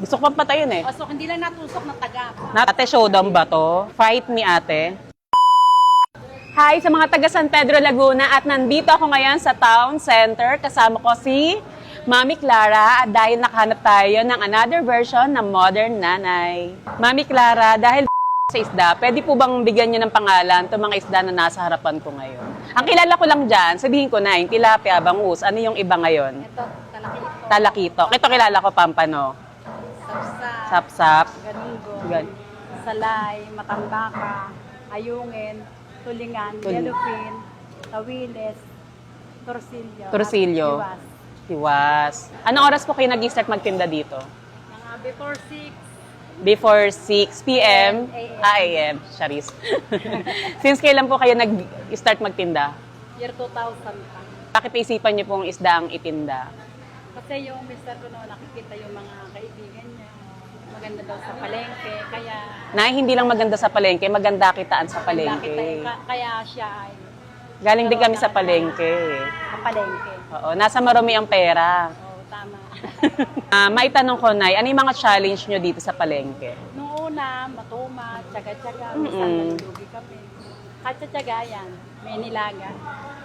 Gusto ko pang patayin eh. Pasok, hindi lang natusok ng taga. Ate, showdown ba to? Fight me, ate. Hi sa mga taga San Pedro, Laguna at nandito ako ngayon sa Town Center. Kasama ko si Mami Clara at dahil nakahanap tayo ng another version ng Modern Nanay. Mami Clara, dahil sa isda, pwede po bang bigyan niyo ng pangalan itong mga isda na nasa harapan ko ngayon? Ang kilala ko lang dyan, sabihin ko na, yung tilapia, bangus, ano yung iba ngayon? Ito, talakito. Talakito. Ito kilala ko, pampano. Sapsap. Sapsap. Ganunggo. Gan. Salay, matambaka, ayungin, tulingan, yellowfin, tawiles, torsilyo. Torsilyo. at iwas. Tiwas. Anong oras po kayo nag-start magtinda dito? Mga before 6, Before 6 p.m. AM. Charis. Since kailan po kayo nag-start magtinda? year 2000 pa. Bakit naisipan niyo pong isda ang itinda? Kasi yung mister ko noon, nakikita yung mga kaibigan niya. Maganda daw sa palengke, kaya... Na hindi lang maganda sa palengke, maganda kitaan sa Kaya, palengke. kaya siya ay Galing din kami sa palengke. sa palengke. Oo, nasa marumi ang pera. Oo, tama. Maitanong ko, Nay, ano yung mga challenge nyo dito sa palengke? Noong una, matuma, tsaga-tsaga, Mm-mm. minsan nalugi kami. At sa tsaga yan, may nilaga.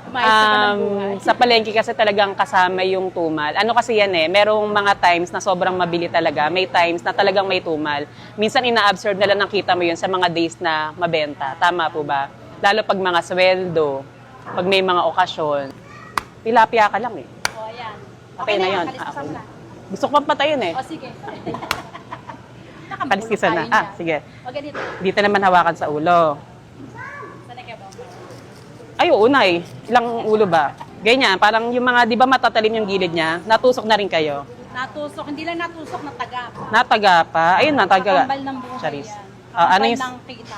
Umayos na pa ng buhay. Sa palengke kasi talagang kasama yung tumal. Ano kasi yan eh, merong mga times na sobrang mabili talaga. May times na talagang may tumal. Minsan ina-absorb na lang nakita mo yun sa mga days na mabenta. Tama po ba? Lalo pag mga sweldo, pag may mga okasyon. Tilapia ka lang eh. O, ayan. Okay na yun. kaliskasam na. Gusto ko pang patayin eh. O, sige. Kaliskisan na. Sige. O, ganito. Dito naman hawakan sa ulo. Sanay ka ba? Ay, oo, Nay. Ilang ulo ba? Ganyan, parang yung mga, di ba matatalim yung gilid niya, natusok na rin kayo. Natusok, hindi lang natusok ng taga. Nataga pa. Ayun na, taga. Kakambal ng buhay Charis. yan. Ano Kakambal yung... ng kita.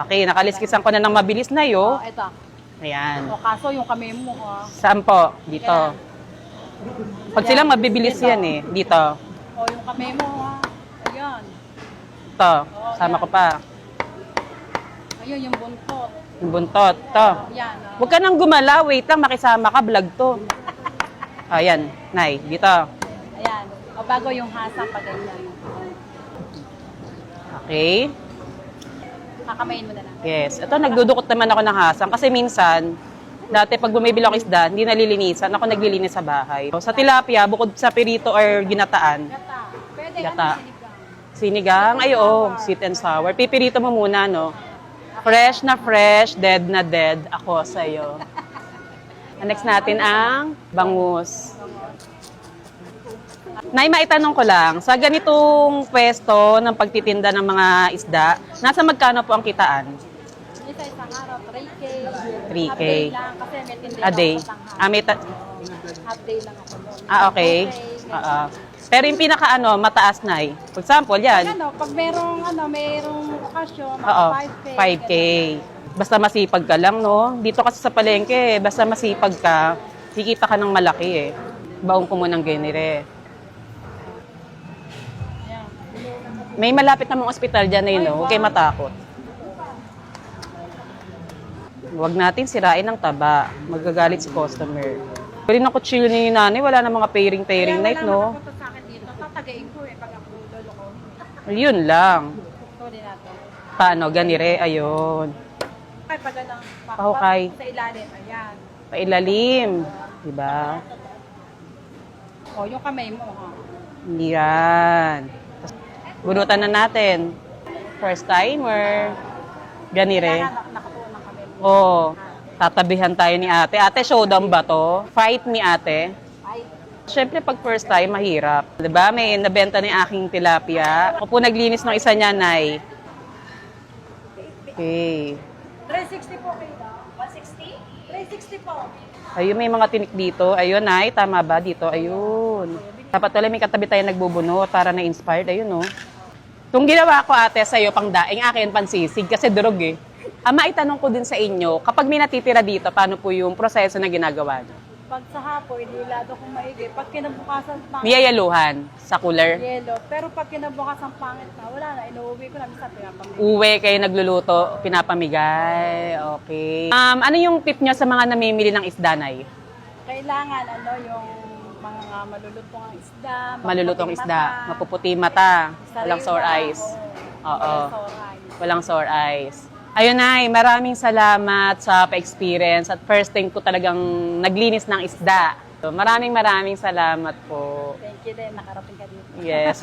Okay, nakaliskisan ko na ng mabilis na O, yo. ito. Ayan. O, kaso yung kamay mo, Saan po? Dito. Pag sila mabibilis yan eh. Dito. O, yung kamay mo, ayan. Ito. Sama ko pa. Ayun, yung buntot. Yung buntot. Ito. Yan, Huwag ka nang gumalaw. Wait lang, makisama ka. Vlog to. Ayan. Nay, dito. Ayan. O, bago yung hasa pa ganyan. Okay. Kakamayin mo na lang. Yes. Ito, nagdudukot naman ako ng hasang. Kasi minsan, dati pag bumibili ako isda, hindi nalilinisan. Ako naglilinis sa bahay. Sa tilapia, bukod sa pirito or ginataan, Gata. Pwede, Gata. sinigang. sinigang, ay oo, sweet and sour. Pipirito mo muna, no? Fresh na fresh, dead na dead. Ako sa'yo. Next natin ang bangus. Nay, maitanong ko lang, sa ganitong pwesto ng pagtitinda ng mga isda, nasa magkano po ang kitaan? Isa isang araw, 3K. 3K. Half day lang kasi may tindi A day? ako sa tanghali. Half day lang ako doon. Okay. Oo. Pero yung pinaka mataas, Nay. For example, yan. Pag merong okasyon, mga Oo, 5K. 5K. Basta masipag ka lang, no? Dito kasi sa palengke, basta masipag ka, kikita ka ng malaki eh. Baong ko munang genere. Ayan. May malapit namang ospital dyan eh, no? Huwag kayo matakot. Huwag natin sirain ang taba. Magagalit si customer. Pero ng kutsilyo ni nanay, wala na mga pairing night, no? Kaya wala sa akin dito. Tatagain ko pag ako lolo ko. Yun lang. Tuloy natin. Paano? Ganire, ayun. Ay, pag anong Pahukay. sa ilalim, ayan. Pailalim. Diba? O, yung kamay mo, Yan. Bunutan na natin. First timer. Ganire. Kailangan nakatuon ng kamay mo. Oo. Tatabihan tayo ni ate. Ate, showdown ba to? Fight me, ate. Ay, Siyempre, pag first time, mahirap. Diba? May nabenta na yung aking tilapia. Ako po naglinis ng isa niya, Nay. Okay. 360 po kayo. 160? 360 po. Ayun, may mga tinik dito. Ayun, Nay. Tama ba dito? Ayun. Dapat wala may katabi tayo nagbubunot para na-inspired. Ayun, no? Itong ginawa ko, ate, sa'yo, pang daing akin, pansisig, kasi durog eh. Maitanong ko din sa inyo, kapag may natitira dito, paano po yung proseso na ginagawa niyo? Pag sa hapon, nilado kong maigi. Pag kinabukasan pangit, Niyayaluhan sa cooler. yellow. Pero pag kinabukasan pangit na, wala na. Inuuwi ko na, minsan pinapamigay. Uwi kayo nagluluto, pinapamigay. Okay. Ano yung tip nyo sa mga namimili ng isda, Nay? Kailangan, yung mga malulutong ang isda, Malulutong mapuputing isda, mata, mapuputi mata, walang sariwa, sore eyes. oo, Oo. walang sore eyes. Walang sore eyes. Ayun Nay, maraming salamat sa pa-experience at first time ko talagang naglinis ng isda. So, maraming salamat po. Thank you din, nakarating ka dito. Yes.